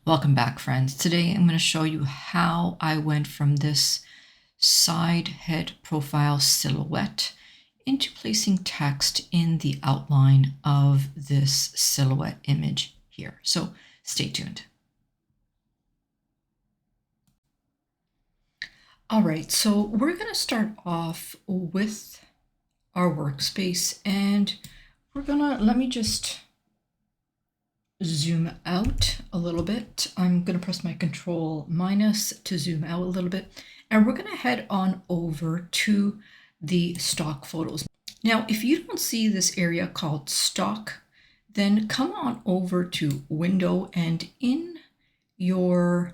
Welcome back, friends. Today I'm going to show you how I went from this side head profile silhouette into placing text in the outline of this silhouette image here. So stay tuned. All right, so we're going to start off with our workspace, and let me just zoom out a little bit. I'm going to press my Control minus to zoom out a little bit, and we're going to head on over to the stock photos. Now, if you don't see this area called stock, then come on over to Window, and in your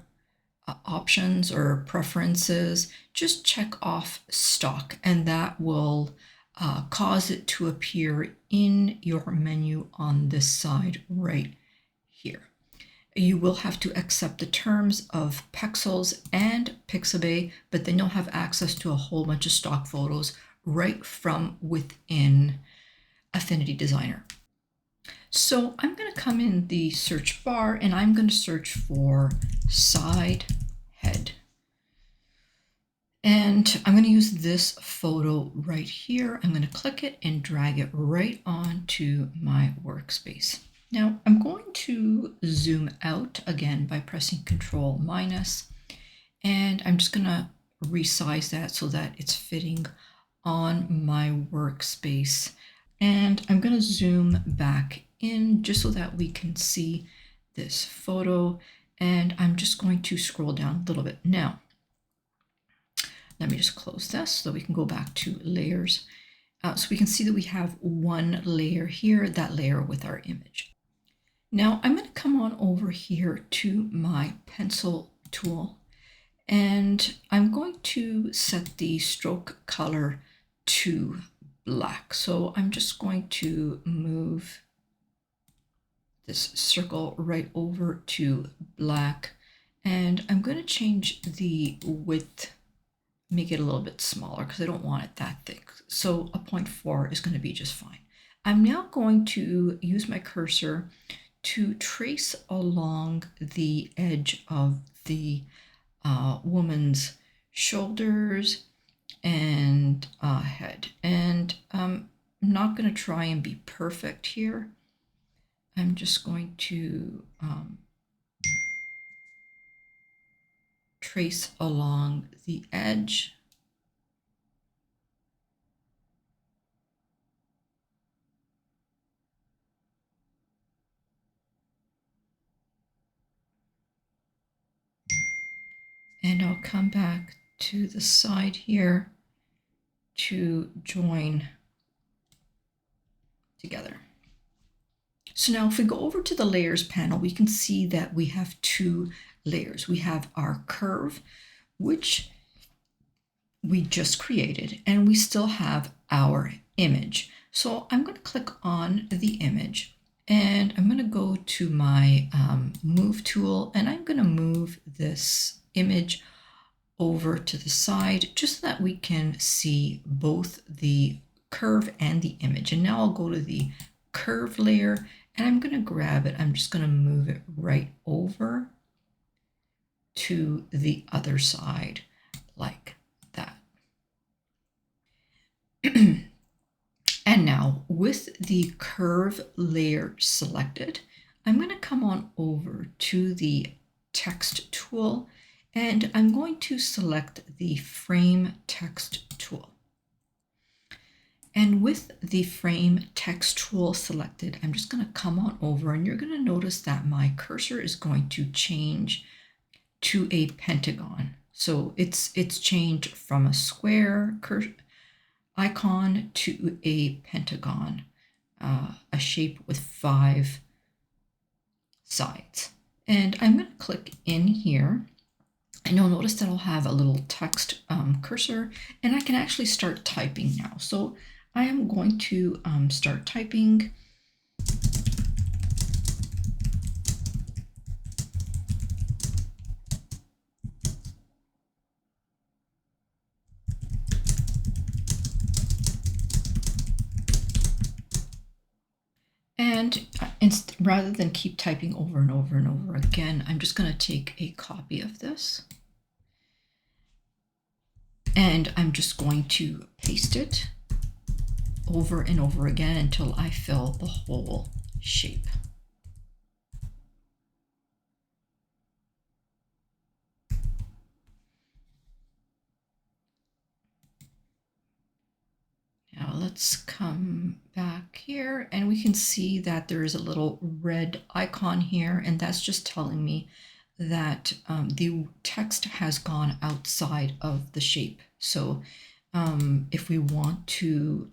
options or preferences, just check off stock, and that will cause it to appear in your menu on this side right here. You will have to accept the terms of Pexels and Pixabay, but then you'll have access to a whole bunch of stock photos right from within Affinity Designer. So I'm going to come in the search bar and I'm going to search for side head. And I'm going to use this photo right here. I'm going to click it and drag it right onto my workspace. Now I'm going to zoom out again by pressing Control minus, and I'm just going to resize that so that it's fitting on my workspace. And I'm going to zoom back in just so that we can see this photo. And I'm just going to scroll down a little bit. Now, let me just close this so we can go back to layers. So we can see that we have one layer here, that layer with our image. Now I'm going to come on over here to my pencil tool, and I'm going to set the stroke color to black. So I'm just going to move this circle right over to black, and I'm going to change the width, make it a little bit smaller because I don't want it that thick. So a 0.4 is going to be just fine. I'm now going to use my cursor to trace along the edge of the woman's shoulders and head. And I'm not going to try and be perfect here. I'm just going to trace along the edge. And I'll come back to the side here to join together. So now if we go over to the layers panel, we can see that we have two layers. We have our curve, which we just created, and we still have our image. So I'm going to click on the image, and I'm going to go to my move tool, and I'm going to move this image over to the side just so that we can see both the curve and the image. And now I'll go to the curve layer, and I'm going to grab it. I'm just going to move it right over to the other side like that. And now with the curve layer selected, I'm going to come on over to the text tool, and I'm going to select the frame text tool. And with the frame text tool selected, I'm just going to come on over, and you're going to notice that my cursor is going to change to a pentagon. So it's changed from a square icon to a pentagon, a shape with 5 sides. And I'm going to click in here, and you'll notice that I'll have a little text cursor, and I can actually start typing now. So I am going to start typing. And rather than keep typing over and over and over again, I'm just going to take a copy of this and I'm just going to paste it over and over again until I fill the whole shape. Now let's come back here and we can see that there is a little red icon here, and that's just telling me that the text has gone outside of the shape. So if we want to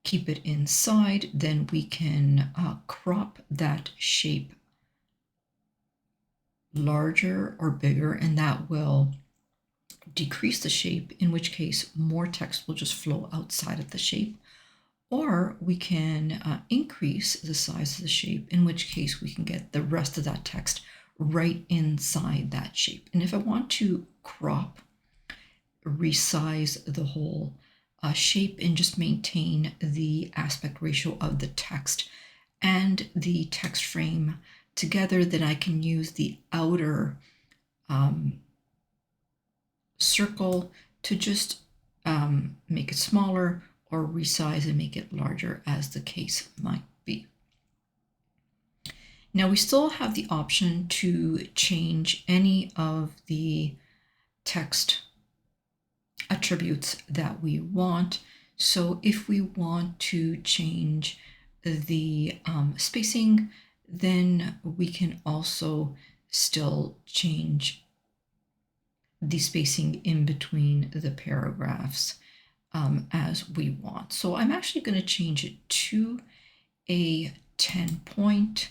keep it inside, then we can crop that shape larger or bigger, and that will decrease the shape, in which case more text will just flow outside of the shape. Or we can increase the size of the shape, in which case we can get the rest of that text right inside that shape. And if I want to crop, resize the whole shape and just maintain the aspect ratio of the text and the text frame together, then I can use the outer circle to just make it smaller or resize and make it larger, as the case might be. Now we still have the option to change any of the text attributes that we want. So if we want to change the spacing, then we can also still change the spacing in between the paragraphs as we want. So I'm actually going to change it to a 10 point,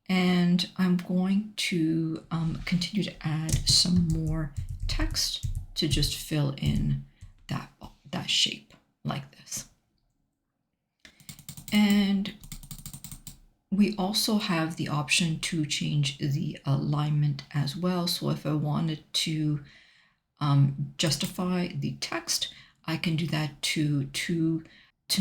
and I'm going to continue to add some more text to just fill in that shape like this. And we also have the option to change the alignment as well. So if I wanted to justify the text, I can do that to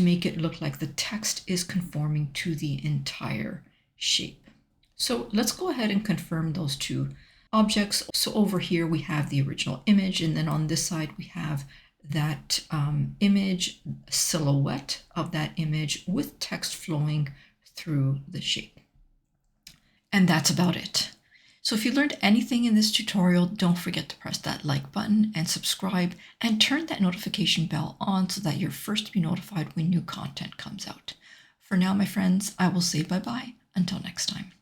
make it look like the text is conforming to the entire shape. So let's go ahead and confirm those two objects. So over here we have the original image, and then on this side we have that image silhouette of that image with text flowing through the shape. And that's about it. So if you learned anything in this tutorial, don't forget to press that like button and subscribe, and turn that notification bell on so that you're first to be notified when new content comes out. For now, my friends, I will say bye-bye until next time.